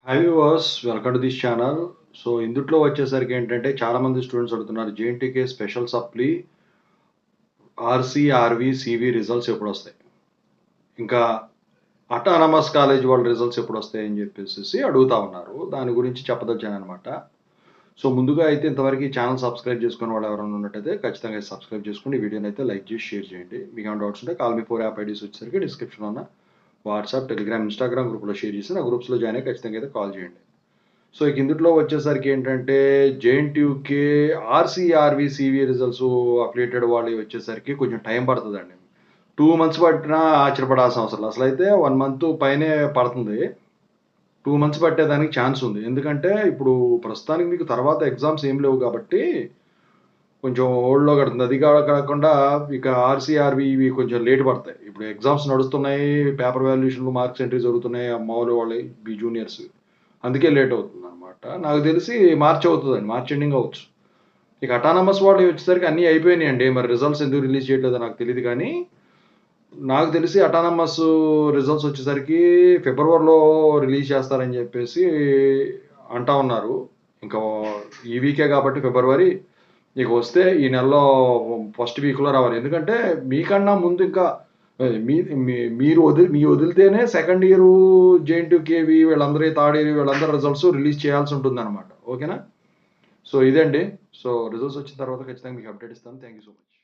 Hi viewers, welcome to this channel. So ఇందుట్లో వచ్చేసరికి ఏంటంటే చాలామంది స్టూడెంట్స్ అడుగుతున్నారు JNTK special supply RC, RV, CV results ఎప్పుడొస్తాయి? ఇంకా అటానమస్ కాలేజ్ వాళ్ళ రిజల్ట్స్ ఎప్పుడొస్తాయని చెప్పేసి అడుగుతా ఉన్నారు. దాని గురించి చెప్పదలిచాననమాట. సో ముందుగా అయితే ఇంతవరకు ఈ ఛానల్ సబ్స్క్రైబ్ చేసుకున్న వాళ్ళు ఎవరైనా ఉన్నట్టయితే ఖచ్చితంగా సబ్స్క్రైబ్ చేసుకోండి. ఈ వీడియోని అయితే లైక్ చేసి షేర్ చేయండి. మీకు ఏమైనా డౌట్స్ ఉంటే కాల్ మీ 4 యాప్ ఐడీస్ వచ్చేసరికి డిస్క్రిప్షన్లో ఉన్న వాట్సాప్, టెలిగ్రామ్, ఇన్స్టాగ్రామ్ గ్రూప్లో షేర్ చేసి నా గ్రూప్స్లో జాయిన్ అయ్యి ఖచ్చితంగా అయితే కాల్ చేయండి. సో ఇక ఇందులో వచ్చేసరికి ఏంటంటే జేఎన్టీయూకే ఆర్సీఆర్వి సివి రిజల్ట్స్ అప్డేటెడ్ వాళ్ళు వచ్చేసరికి కొంచెం టైం పడుతుందండి. 2 మంత్స్ పట్టినా ఆశ్చర్యపడాల్సిన అవసరం లేదు. అసలు అయితే 1 మంత్ పైనే పడుతుంది. 2 మంత్స్ పట్టేదానికి ఛాన్స్ ఉంది. ఎందుకంటే ఇప్పుడు ప్రస్తుతానికి మీకు తర్వాత ఎగ్జామ్స్ ఏం లేవు కాబట్టి కొంచెం హోల్డ్లో కడుతుంది. అది కాకుండా ఇక ఆర్సీఆర్వి ఇవి కొంచెం లేట్ పడతాయి. ఇప్పుడు ఎగ్జామ్స్ నడుస్తున్నాయి, పేపర్ వాల్యుయేషన్లు, మార్క్స్ ఎంట్రీ జరుగుతున్నాయి మామూలు వాళ్ళవి జూనియర్స్. అందుకే లేట్ అవుతుంది అనమాట. నాకు తెలిసి మార్చ్ అవుతుందండి, మార్చ్ ఎండింగ్ అవ్వచ్చు. ఇక అటానమస్ వాళ్ళు వచ్చేసరికి అన్నీ అయిపోయినాయండి. మరి రిజల్ట్స్ ఎందుకు రిలీజ్ చేయట్లేదో నాకు తెలియదు కానీ నాకు తెలిసి అటానమస్ రిజల్ట్స్ వచ్చేసరికి ఫిబ్రవరిలో రిలీజ్ చేస్తారని చెప్పేసి అంటా ఉన్నారు. ఇంకా ఈ వీకే కాబట్టి ఫిబ్రవరి ఇక వస్తే ఈ నెలలో ఫస్ట్ వీక్లో రావాలి. ఎందుకంటే మీకన్నా ముందు ఇంకా మీ మీ వదిలితేనే సెకండ్ ఇయర్ జేఎన్టీ కేవి వీళ్ళందరూ థర్డ్ ఇయర్ వీళ్ళందరూ రిజల్ట్స్ రిలీజ్ చేయాల్సి ఉంటుంది అనమాట. ఓకేనా? సో ఇదండి. సో రిజల్ట్స్ వచ్చిన తర్వాత ఖచ్చితంగా మీకు అప్డేట్ ఇస్తాను. Thank you so much.